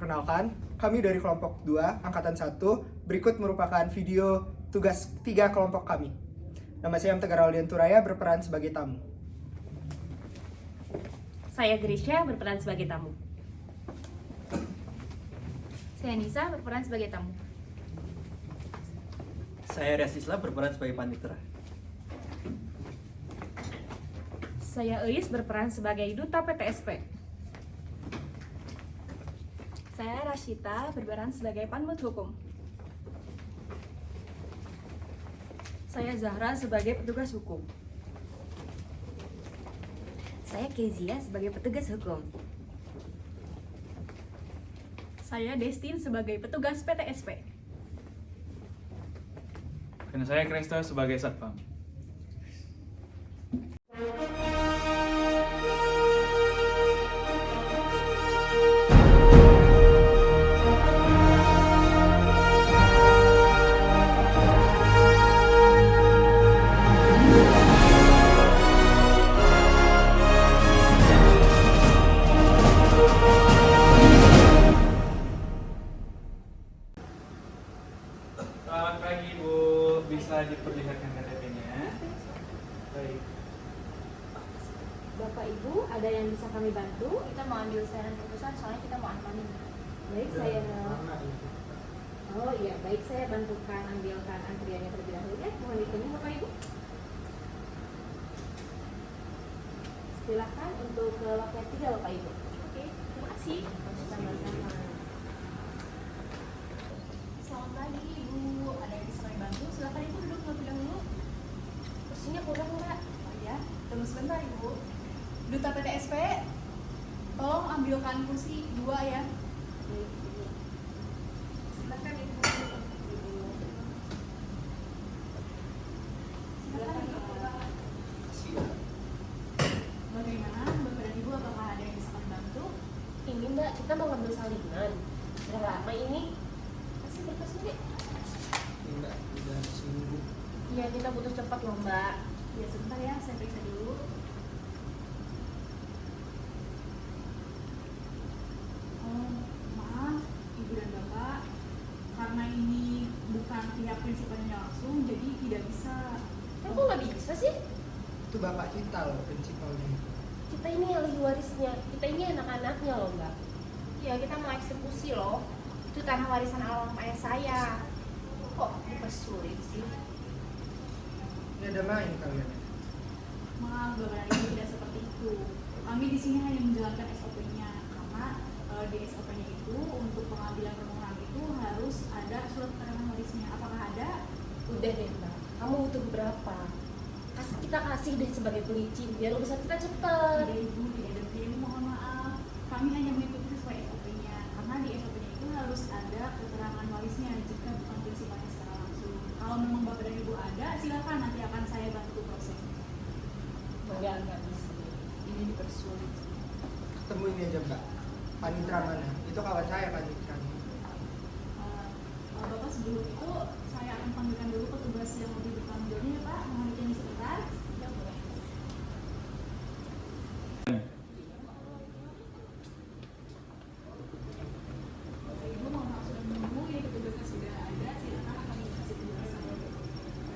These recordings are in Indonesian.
Perkenalkan, kami dari kelompok 2, Angkatan 1. Berikut merupakan video tugas 3 kelompok kami. Nama saya Tegar Aldian Turaya, berperan sebagai tamu. Saya Grisha, berperan sebagai tamu. Saya Nisa, berperan sebagai tamu. Saya Riasisla, berperan sebagai panitera. Saya Eis, berperan sebagai duta PTSP. Saya Rashita, berperan sebagai panmut hukum. Saya Zahra sebagai petugas hukum. Saya Kezia sebagai petugas hukum. Saya Destin sebagai petugas PTSP. Dan saya Krista sebagai satpam. Selamat pagi Bu, bisa diperlihatkan KTP-nya? Baik. Bapak Ibu, ada yang bisa kami bantu? Kita mau ambil saran keputusan soalnya kita mau amanin. Baik, saya Oh iya, baik, saya bantukan ambilkan antriannya terlebih dahulu ya. Mohon ditunggu Bapak Ibu. Silakan untuk ke loket 3 Bapak Ibu. Oke, terima kasih. Sama-sama. Selamat pagi Ibu, ada yang bisa kami bantu? Silakan Ibu duduk terlebih dahulu. Kursinya kurang Mbak. Oh iya, tunggu sebentar Ibu. Duta PTSP, tolong ambilkan kursi 2 ya. Baik, Ibu. Silakan Ibu. Silakan Ibu. Bagaimana Bapak dan Ibu, apakah ada yang bisa kami bantu? Ini Mbak, kita mau ngambil salinan. Udah lama ini. Kasih berkas Dek. Enggak, udah seminggu. Iya, kita butuh cepat loh Mbak. Ya sebentar ya, saya periksa dulu. Oh, maaf Ibu dan Bapak, karena ini bukan pihak prinsipalnya langsung, jadi tidak bisa. Kok nggak bisa sih? Itu bapak kita loh, prinsipalnya. Kita ini ahli warisnya. Kita ini anak-anaknya loh Mbak. Ya kita mau eksekusi loh. Itu tanah warisan almarhum ayah saya. Kok dipersulit sih? Ini ada main kalian. Maaf Bapak dan Ibu, tidak seperti itu. Kami di sini hanya menjalankan SOP-nya, karena di SOP-nya itu untuk pengambilan permohonan itu harus ada surat keterangan warisnya. Apakah ada? Udah deh Mbak. Kamu butuh berapa? Kita kasih deh sebagai pelicin biar urusan kita cepet. Tidak Ibu, tidak Ibu, mohon maaf. Kami hanya mengikuti sesuai SOP-nya, karena di SOP-nya itu harus ada keterangan warisnya jika bukan prinsipalnya secara langsung. Kalau memang Bapak dan Ibu ada, silakan nanti akan saya bantu proses. Enggak bisa. Ini dipersulit. Ketemu ini aja mbak. Panitra mana? Itu kawan saya panitra. Bapak sebelum itu saya akan panggilkan dulu petugas yang lebih bertanggung jawabnya ya Pak. Mohon ditunggu sebentar. Ya boleh. Bapak Ibu mohon maaf sudah menunggu. Ini petugasnya sudah ada. Silakan akan dikasih penjelasan.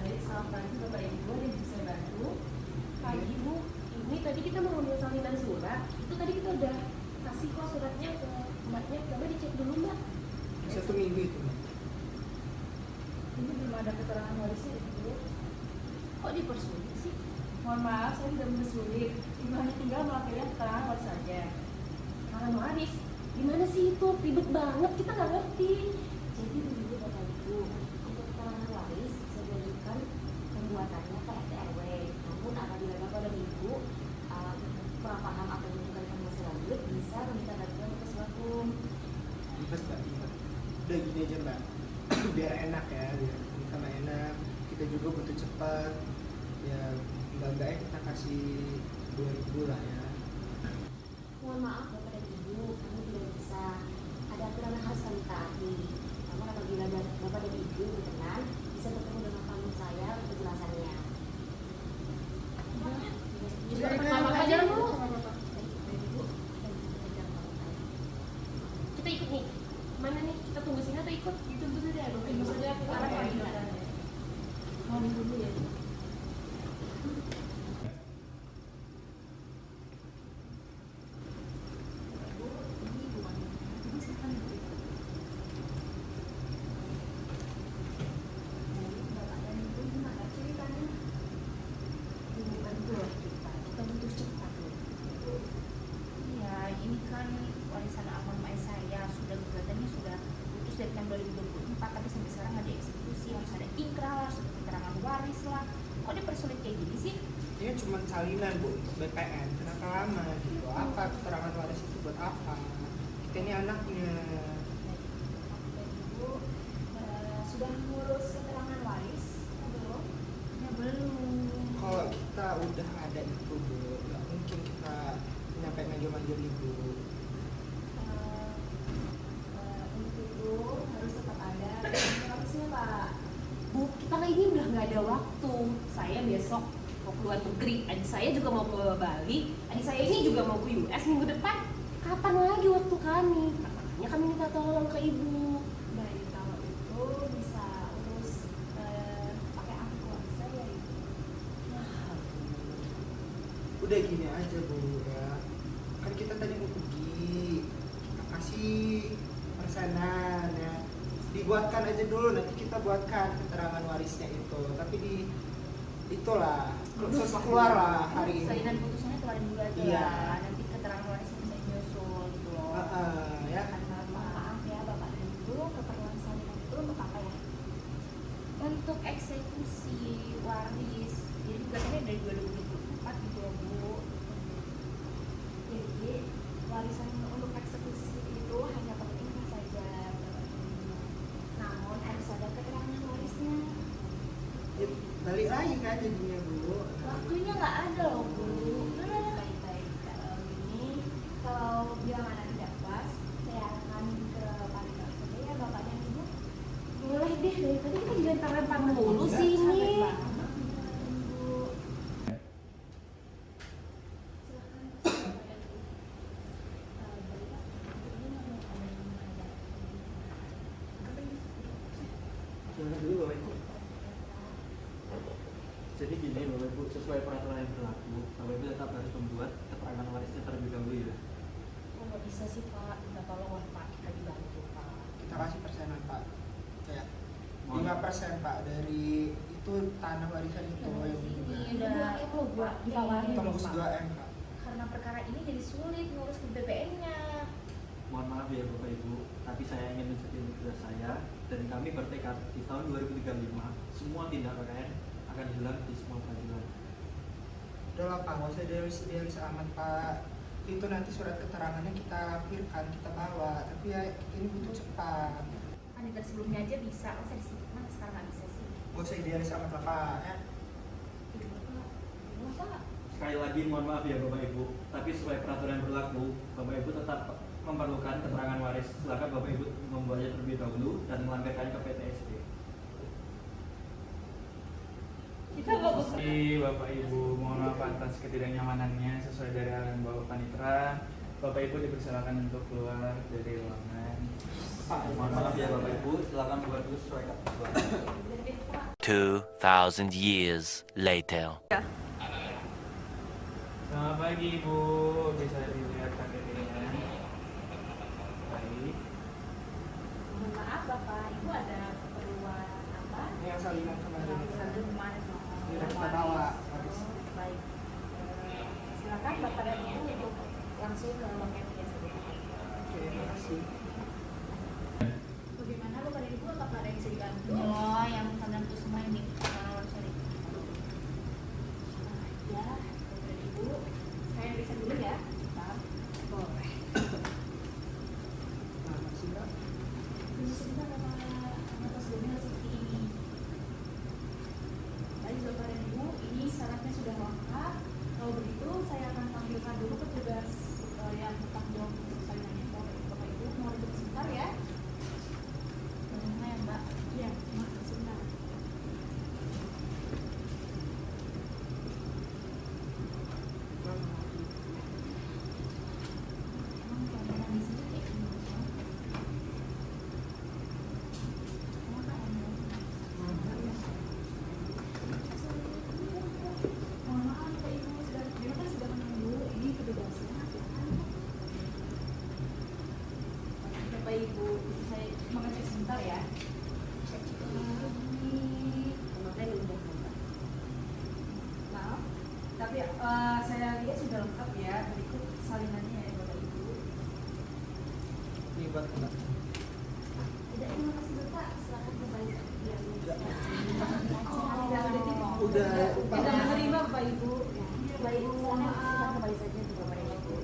Baik, selamat pagi Bapak Ibu, ada yang bisa bantu? Pagi Bu, ini tadi kita mau ngambil salinan surat. Itu tadi kita udah kasih kok suratnya ke Mbaknya. Coba dicek dulu Mbak. 1 minggu itu mbak. Ini belum ada keterangan warisnya Bu. Kok dipersulit sih? Mohon maaf, saya tidak mempersulit. Ibu hanya tinggal melampirkan keterangan waris saja. Keterangan waris? Gimana sih itu? Ribet banget, kita nggak ngerti. Jadi begini Bapak Ibu, untuk keterangan waris bisa diajukan pembuatannya ke RT RW. Namun apabila Bapak dan Ibu kurang paham atau membutuhkan informasi lanjut, bisa meminta bantuan ke Kesbakum. Ribet mbak, ribet. Udah gini aja mbak. Biar enak ya, biar sama enak. Kita juga butuh cepat. Ya mbak-mbaknya kita kasih 2.000 lah ya. Mohon maaf Bapak dan Ibu, kami tidak bisa. Ada aturan yang harus kami taati. Namun apabila Bapak dan Ibu berkenan, bisa bertemu dengan panmut saya untuk penjelasannya. Juga pertama aja Bu. Baik, Ibu, dan bisa pegang panmut saya. Kita ikut nih. Mana nih? Kita tunggu sini atau ikut? Ditunggu saja, tunggu saja ke arah panggilan. Mau dulu ya. Iya, ini kan warisan almarhum ayah saya, sudah gugatannya sudah putus dari tahun 2024, tapi sampai sekarang nggak dieksekusi, harus ada ikrar, harus ada keterangan waris lah. Kok dipersulit kayak gini sih? Ini cuma salinan Bu untuk BPN. Kenapa lama gitu? Apa keterangan waris itu buat apa? Kita ini anaknya. Ibu sudah ngurus keterangan waris? Belum? Ya belum. Kalau kita udah ada itu Bu, nggak mungkin kita nyampe manggil-manggil Ibu. Untuk itu harus tetap ada keterangan warisnya, Pak. Bu, kita ini udah nggak ada waktu. Saya besok mau keluar negeri, adik saya juga mau ke Bali, adik saya ini juga mau ke US minggu depan. Kapan lagi waktu kami? Makanya kami minta tolong ke ibu. Baik, kalau itu bisa urus pakai akte kuasa ya, Ibu. Udah gini aja Bu ya. Kan kita tadi mau pergi, kita kasih persenan ya. Dibuatkan aja dulu, nanti kita buatkan keterangan warisnya itu. Tapi itulah keluar lah hari ini. Salinan putusannya keluarin dulu aja Iya. lah. Nanti keterangan warisnya bisa nyusul gitu loh. Ya. Karena maaf ya Bapak dan Ibu, keperluan salinan itu untuk apa ya? Untuk eksekusi waris. Jadi gugatannya dari 2024 gitu ya Bu. Jadi warisan untuk eksekusi itu hanya penting saja Bapak dan Ibu. Namun harus ada keterangan warisnya. Ya, balik lagi kan jadinya Bu. Waktunya nggak ada loh Bu. Baik-baik, kalau gini, kalau bilangan tidak puas, saya akan ke panitia saja ya Bapak dan Ibu. Boleh deh, dari tadi kita dilempar-lempar mulu Enggak, sini. Capek banget nih, Ibu. Silakan, Bapak dan Ibu. Baik, Pak. Ini mau ada yang menghadap. Apa ini? Jangan dulu Bapak Ibu. Jadi gini Bapak Ibu, sesuai peraturan yang berlaku, Bapak Ibu tetap harus membuat keterangan warisnya terlebih dahulu ya. Oh, nggak bisa sih Pak, minta tolong lah Pak, kita dibantu Pak. Kita kasih persenan Pak. Ya. Mohon- 5% Pak dari itu tanah warisan itu yang Ini juga. udah loh buat ditawarin Tembus Pak. 2M Pak. karena perkara ini jadi sulit ngurus ke BPN-nya. Mohon maaf ya Bapak Ibu, tapi saya ingin menunjukkan kepada saya dan kami bertekad di tahun 2035 semua tindak PKN akan hilang di semua peradilan. Udah lah Pak, nggak usah idealis amat Pak. Itu nanti surat keterangannya kita lampirkan, kita bawa. Tapi ya ini butuh cepat. Panitia sebelumnya aja bisa, masa di sini mana sekarang nggak bisa sih? Nggak usah idealis amat lah Pak. Ya. Bapak, Sekali lagi mohon maaf ya Bapak Ibu, tapi sesuai peraturan yang berlaku, Bapak Ibu tetap memerlukan keterangan waris. Silakan Bapak Ibu membuatnya terlebih dahulu dan melampirkannya ke PTSD. Kita nggak bisa. Bapak Ibu, mohon maaf atas ketidaknyamanannya. Sesuai dari arahan Bapak Panitra, Bapak Ibu dipersilakan untuk keluar dari ruangan. Pak, Mohon maaf ya Bapak Ibu, silakan buat dulu sesuai ketentuan. 2,000 years later. Selamat pagi Ibu, bisa dilihat KTP-nya. Baik. mohon maaf Bapak, Ibu ada keperluan apa? ini yang salinan kemarin. Sambil kemana? Ini udah kita bawa warisnya. Baik. Silakan Bapak dan Ibu untuk langsung ke loket ya saja. Oke, terima kasih. Bagaimana Bapak dan Ibu, apakah ada yang bisa dibantu? Oh, yang kalian tuh semua ini. Sorry. Ya, Bapak dan Ibu, saya periksa dulu ya. Maaf. Boleh. Nah, masih Mbak. Tunggu sebentar Bapak, karena sebelumnya seperti ini. Baik Bapak dan Ibu, ini syaratnya sudah lengkap. Kalau begitu, saya akan panggilkan dulu petugas yang Bentar ya. Kemarin udah nambah. Maaf, tapi saya lihat sudah lengkap ya. Berikut salinannya ya Bapak Ibu. Ini buat Mbak. Udah, terima kasih Bapak. Silakan kembali. Udah. Tidak menerima Bapak Ibu. Baik, silakan kembali saja ke Bapak dan Ibu.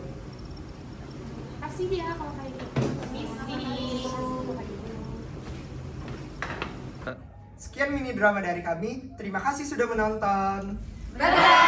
Kasih dia kalau kayak gitu. Misi. Sekian mini drama dari kami. Terima kasih sudah menonton. Bye-bye.